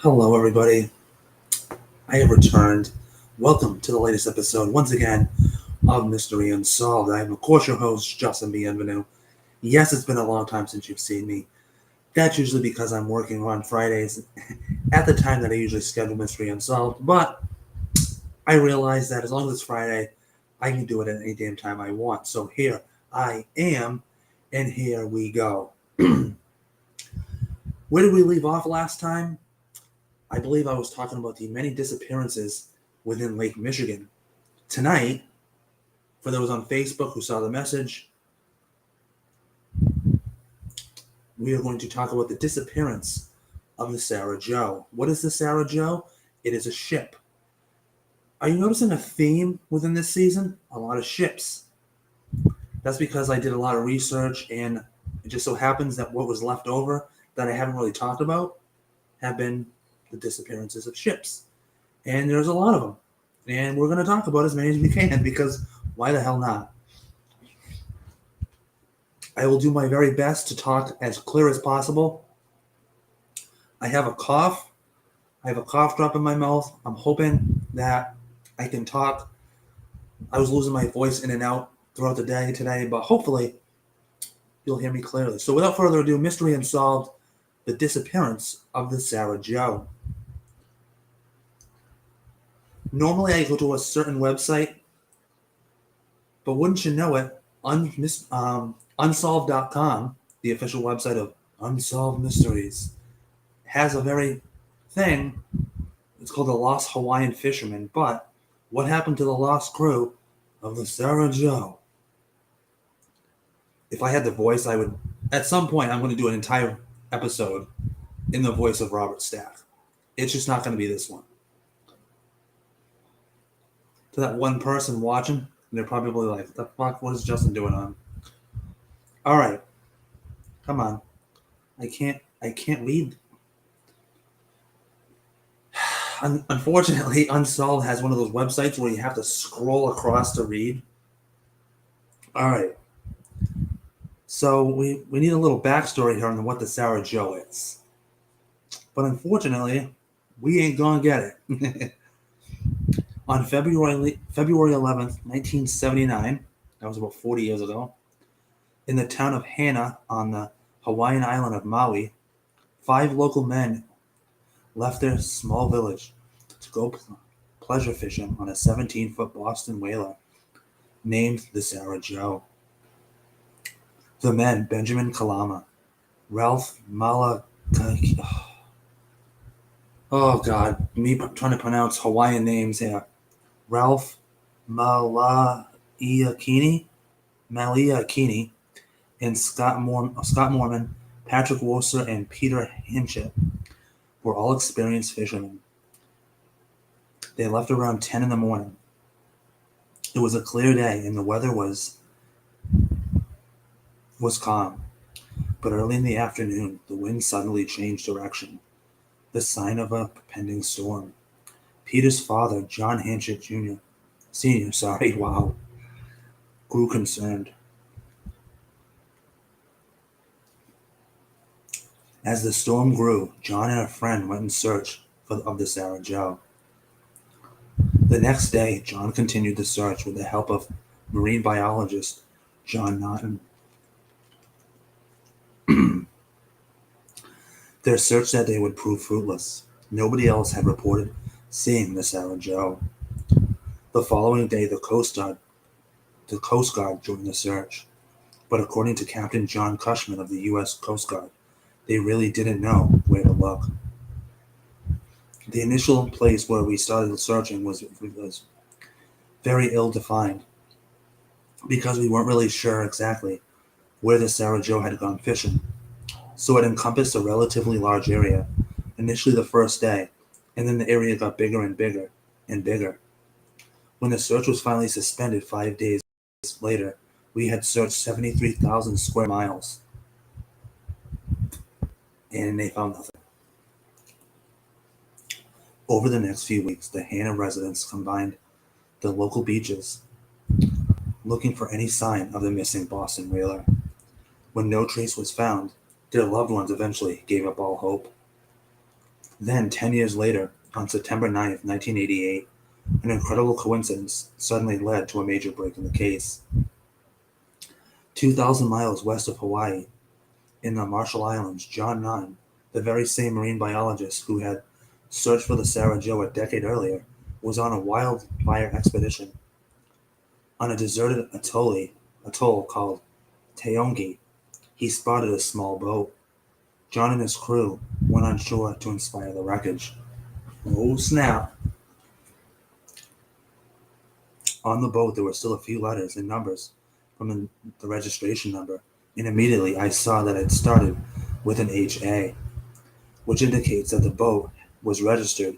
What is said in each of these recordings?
Hello, everybody. I have returned. Welcome to the latest episode, once again, of Mystery Unsolved. I am, of course, your host, Justin Bienvenu. Yes, it's been a long time since you've seen me. That's usually because I'm working on Fridays at the time that I usually schedule Mystery Unsolved, but I realize that as long as it's Friday, I can do it at any damn time I want. So here I am, and here we go. Where did we leave off last time? I believe I was talking about the many disappearances within Lake Michigan. Tonight, for those on Facebook who saw the message, we are going to talk about the disappearance of the Sarah Joe. What is the Sarah Joe? It is a ship. Are you noticing a theme within this season? A lot of ships. That's because I did a lot of research, and it just so happens that what was left over that I haven't really talked about have been the disappearances of ships. And there's a lot of them. And we're going to talk about as many as we can because why the hell not? I will do my very best to talk as clear as possible. I have a cough. I have a cough drop in my mouth. I'm hoping that I can talk. I was losing my voice in and out throughout the day today, but hopefully you'll hear me clearly. So without further ado, Mystery Unsolved, the disappearance of the Sarah Joe. Normally I go to a certain website, but wouldn't you know it, Unsolved.com, the official website of Unsolved Mysteries, has a very thing. It's called the Lost Hawaiian Fisherman. But what happened to the lost crew of the Sarah Joe? If I had the voice, I would. At some point, I'm going to do an entire episode in the voice of Robert Stack. It's just not going to be this one. To that one person watching, they're probably like, "The fuck? What is Justin doing on?" All right, come on. I can't read. Unfortunately, Unsolved has one of those websites where you have to scroll across to read. All right. So we need a little backstory here on what the Sarah Joe is. But unfortunately, we ain't gonna get it. On February 11th, 1979, that was about 40 years ago, in the town of Hana on the Hawaiian island of Maui, 5 local men left their small village to go pleasure fishing on a 17-foot Boston whaler named the Sarah Joe. The men, Benjamin Kalama, Ralph Malakaki. Oh God, me trying to pronounce Hawaiian names here. Ralph Maliakini, and Scott Mormon, Patrick Worcester, and Peter Hinchett were all experienced fishermen. They left around 10 in the morning. It was a clear day, and the weather was calm. But early in the afternoon, the wind suddenly changed direction, the sign of a pending storm. Peter's father, John Hinchett Sr., grew concerned. As the storm grew, John and a friend went in search of the Sarah Joe. The next day, John continued the search with the help of marine biologist John Naughton. Their search that day would prove fruitless. Nobody else had reported seeing the Sarah Joe. The following day, the Coast Guard joined the search. But according to Captain John Cushman of the U.S. Coast Guard, they really didn't know where to look. The initial place where we started searching was very ill-defined because we weren't really sure exactly where the Sarah Joe had gone fishing. So it encompassed a relatively large area, initially the first day, and then the area got bigger and bigger and bigger. When the search was finally suspended 5 days later, we had searched 73,000 square miles, and they found nothing. Over the next few weeks, the Hana residents combined the local beaches, looking for any sign of the missing Boston whaler. When no trace was found, their loved ones eventually gave up all hope. Then, 10 years later, on September 9th, 1988, an incredible coincidence suddenly led to a major break in the case. 2,000 miles west of Hawaii, in the Marshall Islands, John Nunn, the very same marine biologist who had searched for the Sarah Joe a decade earlier, was on a wildfire expedition. On a deserted atoll called Taongi, he spotted a small boat. John and his crew went on shore to inspire the wreckage. Oh snap! On the boat there were still a few letters and numbers from the registration number, and immediately I saw that it started with an HA, which indicates that the boat was registered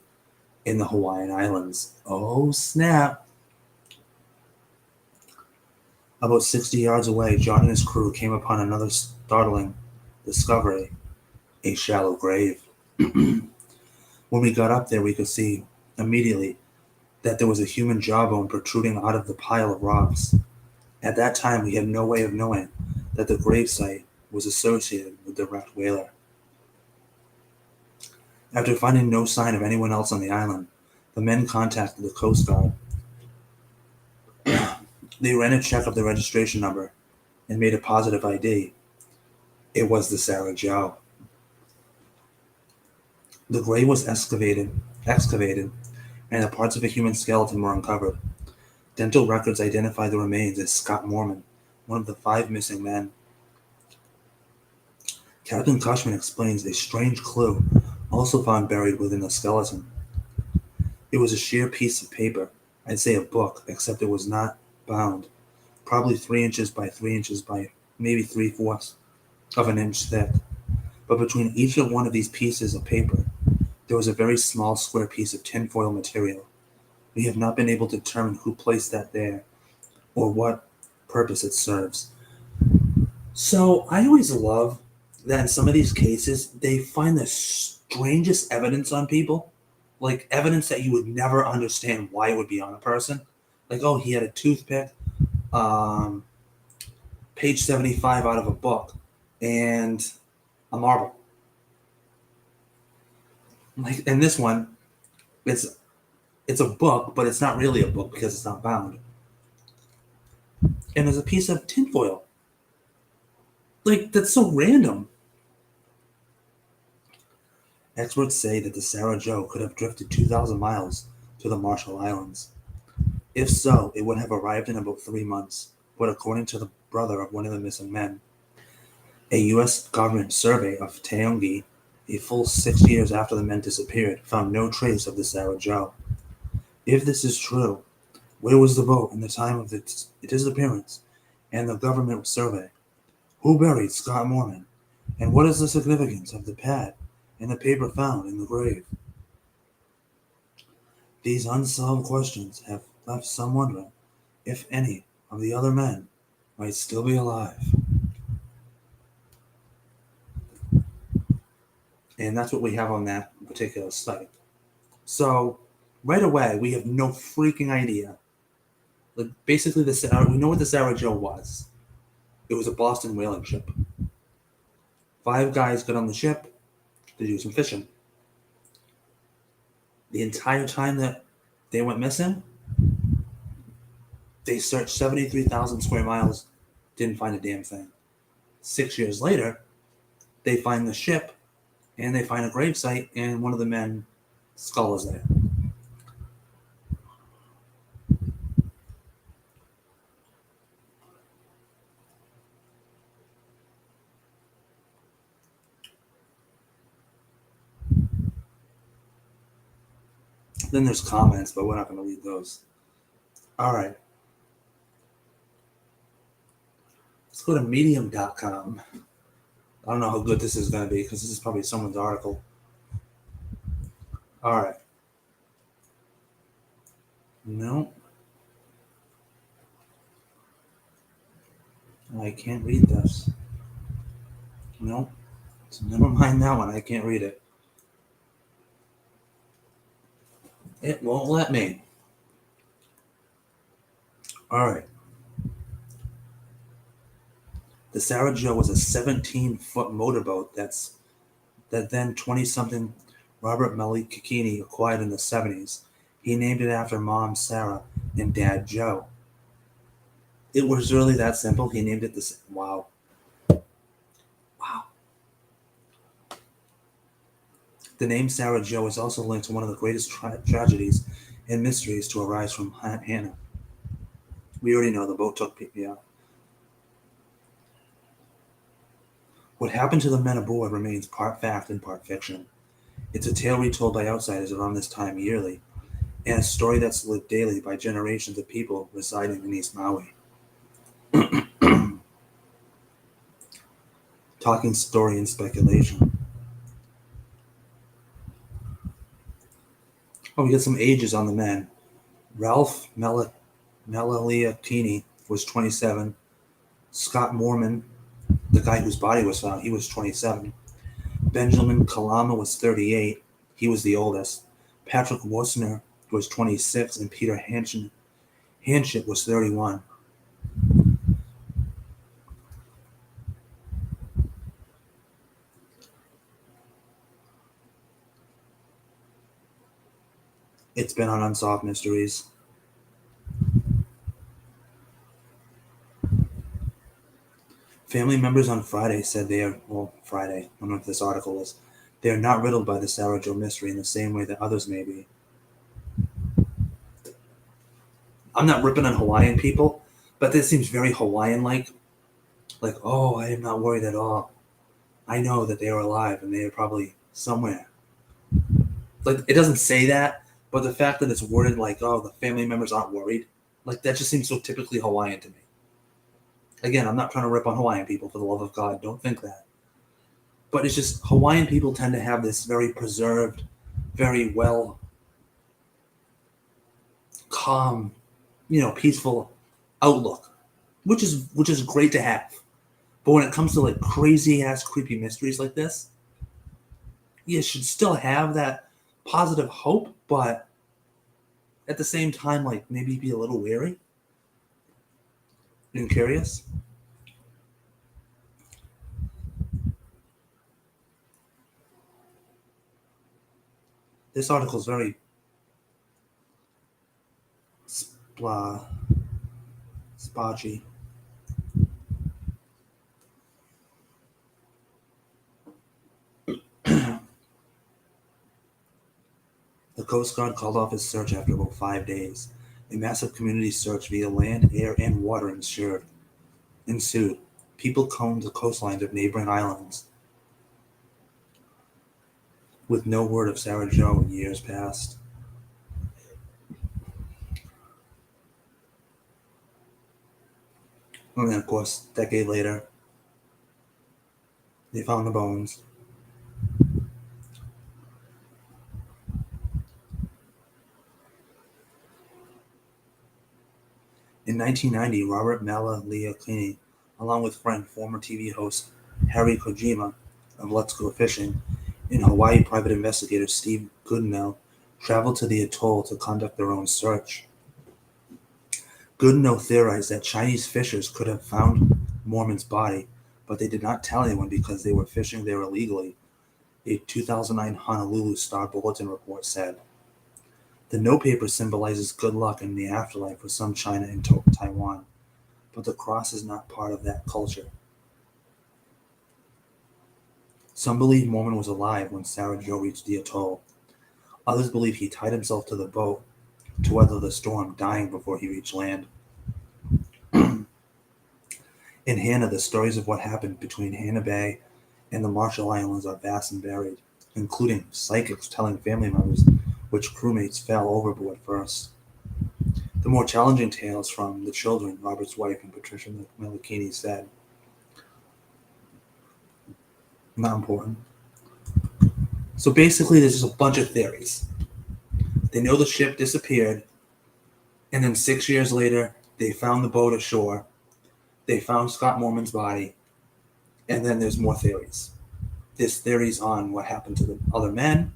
in the Hawaiian Islands. Oh snap! About 60 yards away, John and his crew came upon another startling discovery: a shallow grave. When we got up there, we could see immediately that there was a human jawbone protruding out of the pile of rocks. At that time, we had no way of knowing that the gravesite was associated with the wrecked whaler. After finding no sign of anyone else on the island, the men contacted the Coast Guard. They ran a check of the registration number and made a positive ID. It was the Sarah Joe. The grave was excavated, and the parts of a human skeleton were uncovered. Dental records identified the remains as Scott Mormon, one of the 5 missing men. Captain Cushman explains a strange clue also found buried within the skeleton. It was a sheer piece of paper, I'd say a book, except it was not bound, probably 3 inches by 3 inches by maybe 3/4 of an inch thick. But between each of one of these pieces of paper, there was a very small square piece of tinfoil material. We have not been able to determine who placed that there or what purpose it serves. So I always love that in some of these cases, they find the strangest evidence on people, like evidence that you would never understand why it would be on a person. Like, oh, he had a toothpick, um, page 75 out of a book, and a marble. Like, in this one, it's it's a book, but it's not really a book because it's not bound. And there's a piece of tinfoil. Like, that's so random. Experts say that the Sarah Joe could have drifted 2,000 miles to the Marshall Islands. If so, it would have arrived in about 3 months, but according to the brother of one of the missing men, a U.S. government survey of Taongi, a full 6 years after the men disappeared, found no trace of the Sarah Joe. If this is true, where was the boat in the time of the disappearance and the government survey? Who buried Scott Mormon? And what is the significance of the pad and the paper found in the grave? These unsolved questions have left some wondering if any of the other men might still be alive. And that's what we have on that particular site. So, right away, we have no freaking idea. Like, basically, we know what the Sarah Joe was. It was a Boston whaling ship. 5 guys got on the ship to do some fishing. The entire time that they went missing, they searched 73,000 square miles, didn't find a damn thing. 6 years later, they find the ship, and they find a gravesite, and one of the men's skull is there. Then there's comments, but we're not going to read those. All right. Let's go to medium.com. I don't know how good this is going to be because this is probably someone's article. All right. No. I can't read this. No. So never mind that one. I can't read it. It won't let me. All right. The Sarah Joe was a 17-foot motorboat that then 20-something Robert Melikini acquired in the 70s. He named it after Mom Sarah and Dad Joe. It was really that simple. He named it this. Wow. Wow. The name Sarah Joe is also linked to one of the greatest tragedies and mysteries to arise from Hannah. We already know the boat took people out. What happened to the men aboard remains part fact and part fiction. It's a tale retold by outsiders around this time yearly, and a story that's lived daily by generations of people residing in East Maui. Talking story and speculation. Oh, we got some ages on the men. Ralph Melaliatini was 27. Scott Mormon, the guy whose body was found, he was 27. Benjamin Kalama was 38. He was the oldest. Patrick Wossner was 26, and Peter Hanship was 31. It's been on Unsolved Mysteries. Family members on Friday said Friday, I don't know if this article is, they are not riddled by the Sarah Joe mystery in the same way that others may be. I'm not ripping on Hawaiian people, but this seems very Hawaiian-like. Like, oh, I am not worried at all. I know that they are alive and they are probably somewhere. Like, it doesn't say that, but the fact that it's worded like, oh, the family members aren't worried, like, that just seems so typically Hawaiian to me. Again, I'm not trying to rip on Hawaiian people, for the love of God, don't think that. But it's just Hawaiian people tend to have this very preserved, very well, calm, peaceful outlook, which is great to have. But when it comes to like crazy ass creepy mysteries like this, you should still have that positive hope, but at the same time, like maybe be a little wary and curious. This article is very spotchy. The Coast Guard called off its search after about 5 days. A massive community search via land, air, and water ensued. People combed the coastlines of neighboring islands. With no word of Sarah Joe in years past. And then, of course, a decade later, they found the bones. In 1990, Robert Malaliakini, along with friend former TV host Harry Kojima of Let's Go Fishing, and Hawaii private investigator Steve Goodenow, traveled to the atoll to conduct their own search. Goodenow theorized that Chinese fishers could have found Mormon's body, but they did not tell anyone because they were fishing there illegally, a 2009 Honolulu Star Bulletin report said. The notepaper symbolizes good luck in the afterlife for some China and Taiwan, but the cross is not part of that culture. Some believe Mormon was alive when Sarah Joe reached the atoll. Others believe he tied himself to the boat to weather the storm, dying before he reached land. In Hannah, the stories of what happened between Hannah Bay and the Marshall Islands are vast and varied, including psychics telling family members which crewmates fell overboard first. The more challenging tales from the children, Robert's wife and Patricia Melikini said. Not important. So basically, there's just a bunch of theories. They know the ship disappeared, and then 6 years later, they found the boat ashore. They found Scott Mormon's body, and then there's more theories. There's theories on what happened to the other men.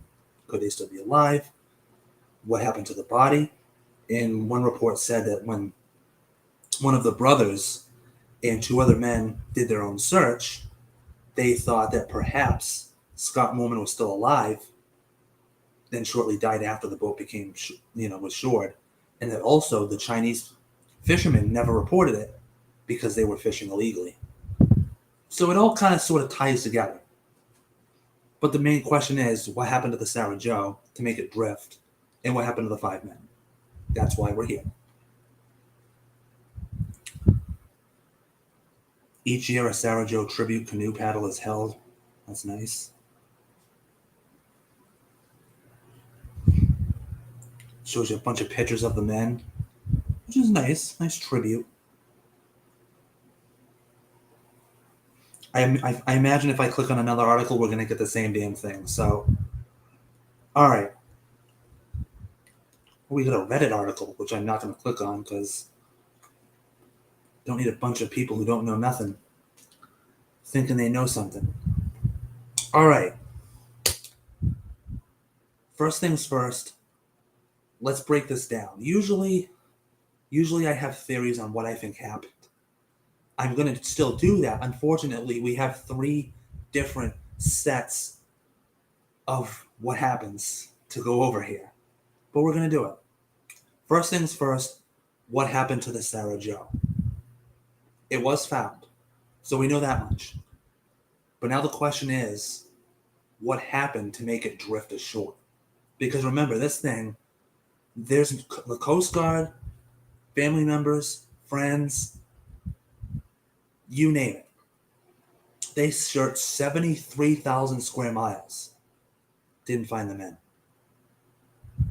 Could they still be alive? What happened to the body? And one report said that when one of the brothers and 2 other men did their own search, they thought that perhaps Scott Mormon was still alive, then shortly died after the boat became, was shored, and that also the Chinese fishermen never reported it because they were fishing illegally. So it all kind of sort of ties together. But the main question is, what happened to the Sarah Joe to make it drift, and what happened to the 5 men? That's why we're here. Each year, a Sarah Joe tribute canoe paddle is held. That's nice. Shows you a bunch of pictures of the men, which is nice. Nice tribute. I imagine if I click on another article, we're going to get the same damn thing. So, all right. We got a Reddit article, which I'm not going to click on because don't need a bunch of people who don't know nothing thinking they know something. All right. First things first, let's break this down. Usually I have theories on what I think happened. I'm going to still do that. Unfortunately, we have 3 different sets of what happens to go over here. But we're going to do it. First things first, what happened to the Sarah Joe? It was found. So we know that much. But now the question is, what happened to make it drift ashore? Because remember, this thing, there's the Coast Guard, family members, friends, you name it. They searched 73,000 square miles. Didn't find the men.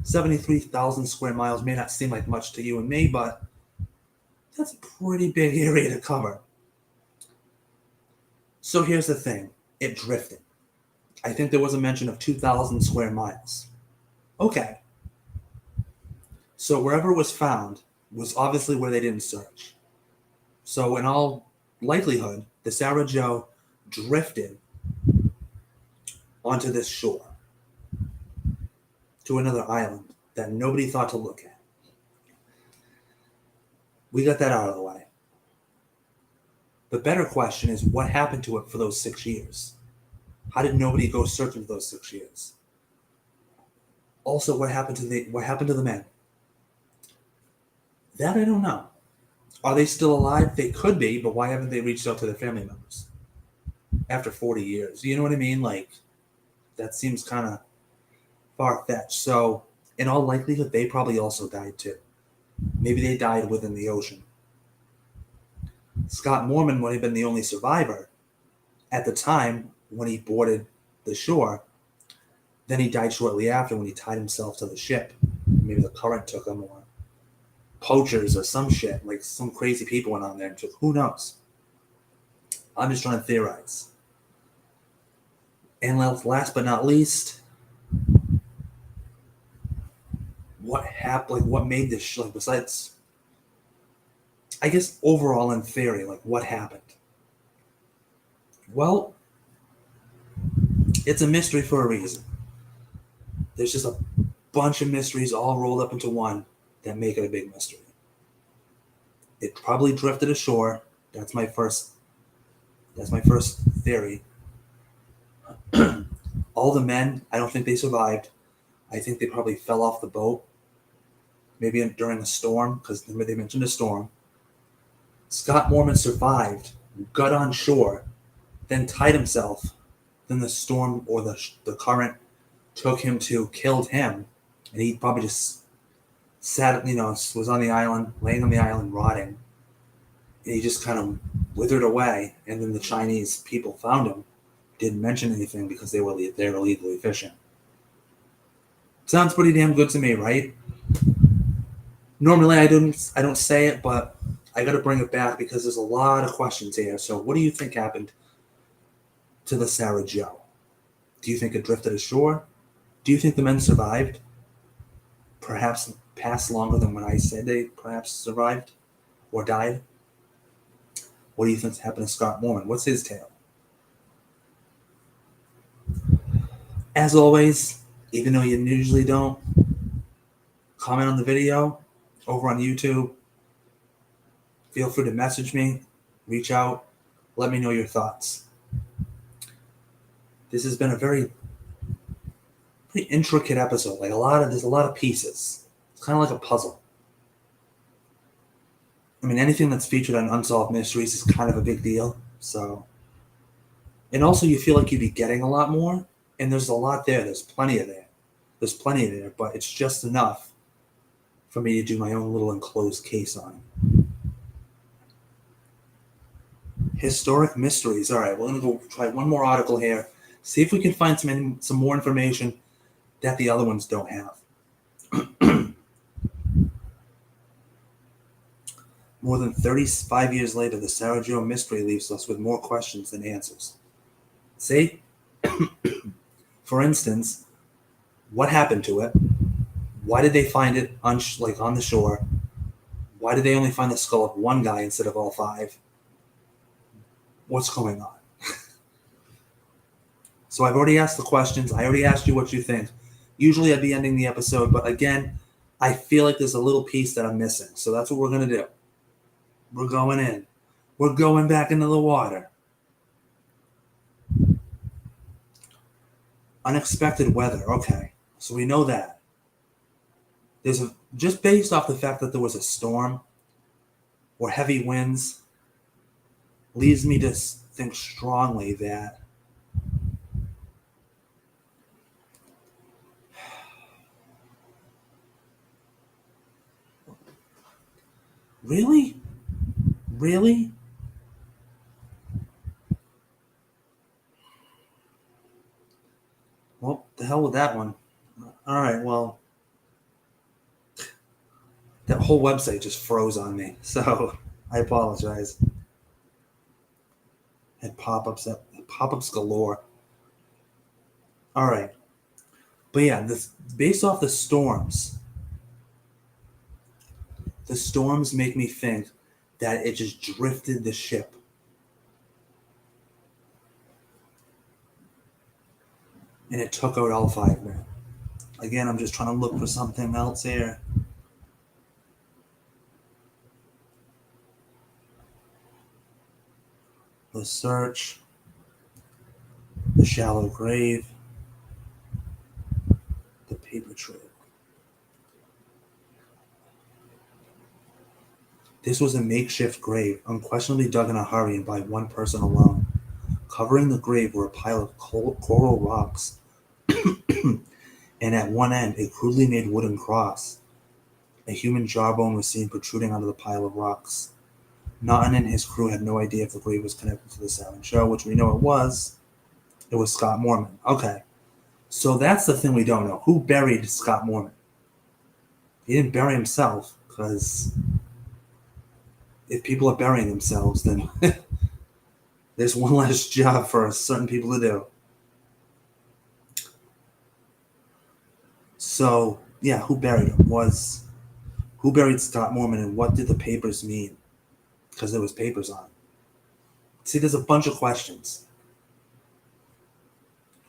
73,000 square miles may not seem like much to you and me, but that's a pretty big area to cover. So here's the thing. It drifted. I think there was a mention of 2,000 square miles. Okay. So wherever it was found was obviously where they didn't search. So in all likelihood, the Sarah Joe drifted onto this shore to another island that nobody thought to look at. We got that out of the way. The better question is, what happened to it for those 6 years? How did nobody go searching for those 6 years? Also, what happened to the men? That I don't know. Are they still alive? They could be, but why haven't they reached out to their family members after 40 years? You know what I mean? Like, that seems kind of far-fetched. So, in all likelihood, they probably also died too. Maybe they died within the ocean. Scott Mormon would have been the only survivor at the time when he boarded the shore. Then he died shortly after when he tied himself to the ship. Maybe the current took him, or poachers or some shit. Like some crazy people went on there and took. Who knows? I'm just trying to theorize. And last but not least, what happened? Like, what made this? Like, besides, I guess overall in theory, like, what happened? Well, it's a mystery for a reason. There's just a bunch of mysteries all rolled up into one that make it a big mystery. It probably drifted ashore. That's my first theory. All the men, I don't think they survived. I think they probably fell off the boat. Maybe during a storm, because remember they mentioned a storm. Scott Mormon survived, got on shore, then tied himself. Then the storm or the current took him to, killed him, and he probably just sat, was on the island, laying on the island, rotting. And he just kind of withered away, and then the Chinese people found him. Didn't mention anything because they were illegally fishing. Sounds pretty damn good to me, right? Normally I don't say it, but I got to bring it back because there's a lot of questions here. So what do you think happened to the Sarah Joe? Do you think it drifted ashore? Do you think the men survived? Perhaps passed longer than when I said they perhaps survived or died? What do you think happened to Scott Mormon? What's his tale? As always, even though you usually don't, comment on the video over on YouTube. Feel free to message me, reach out, let me know your thoughts. This has been a very pretty intricate episode. Like there's a lot of pieces. It's kind of like a puzzle. I mean, anything that's featured on Unsolved Mysteries is kind of a big deal. So, and also you feel like you'd be getting a lot more, and there's a lot there. There's plenty of there, but it's just enough for me to do my own little enclosed case on. Historic mysteries. All right, we're gonna go try one more article here. See if we can find some more information that the other ones don't have. More than 35 years later, the Sarah Jo mystery leaves us with more questions than answers. See? For instance, what happened to it? Why did they find it on the shore? Why did they only find the skull of one guy instead of all five? What's going on? So I've already asked the questions. I already asked you what you think. Usually I'd be ending the episode, but again, I feel like there's a little piece that I'm missing. So that's what we're going to do. We're going in. We're going back into the water. Unexpected weather. Okay. So we know that. Just based off the fact that there was a storm or heavy winds, leads me to think strongly that Really? Well, the hell with that one. All right, well, that whole website just froze on me, so I apologize. Had pop-ups galore. All right, but yeah, based off the storms make me think that it just drifted the ship. And it took out all five men. Again, I'm just trying to look for something else here. The search, the shallow grave, the paper trail. This was a makeshift grave, unquestionably dug in a hurry and by one person alone. Covering the grave were a pile of coral rocks, and at one end, a crudely made wooden cross. A human jawbone was seen protruding out of the pile of rocks. Naughton and his crew had no idea if the grave was connected to the Salmon Show, which we know it was. It was Scott Moorman. Okay. So that's the thing we don't know. Who buried Scott Moorman? He didn't bury himself, because if people are burying themselves, then there's one less job for certain people to do. So, yeah, who buried him? Who buried Scott Moorman, and what did the papers mean? Because there was papers on. See, there's a bunch of questions.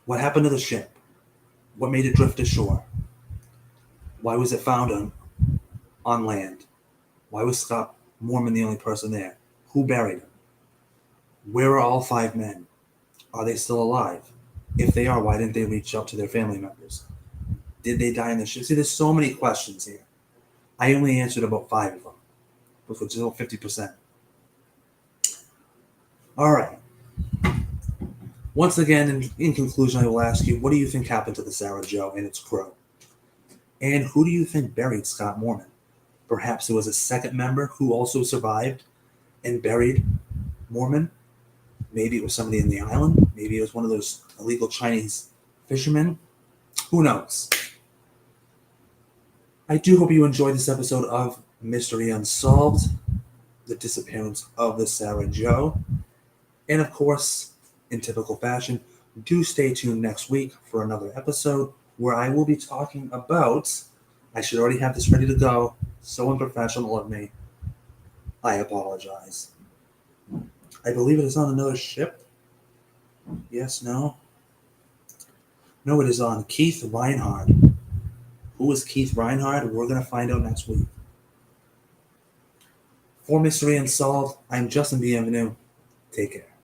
What happened to the ship? What made it drift ashore? Why was it found on land? Why was Scott Moorman the only person there? Who buried him? Where are all five men? Are they still alive? If they are, why didn't they reach out to their family members? Did they die in the ship? See, there's so many questions here. I only answered about 5 of them, which was still 50%. All right. Once again, in conclusion, I will ask you, what do you think happened to the Sarah Jo and its crew? And who do you think buried Scott Moorman? Perhaps there was a second member who also survived and buried Moorman. Maybe it was somebody in the island. Maybe it was one of those illegal Chinese fishermen. Who knows? I do hope you enjoyed this episode of Mystery Unsolved, the disappearance of the Sarah Jo. And of course, in typical fashion, do stay tuned next week for another episode where I will be talking about, I should already have this ready to go, so unprofessional of me. I apologize. I believe it is on another ship. Yes, no? No, it is on Keith Reinhardt. Who is Keith Reinhardt? We're going to find out next week. For Mystery Unsolved, I'm Justin Bienvenu. Take care.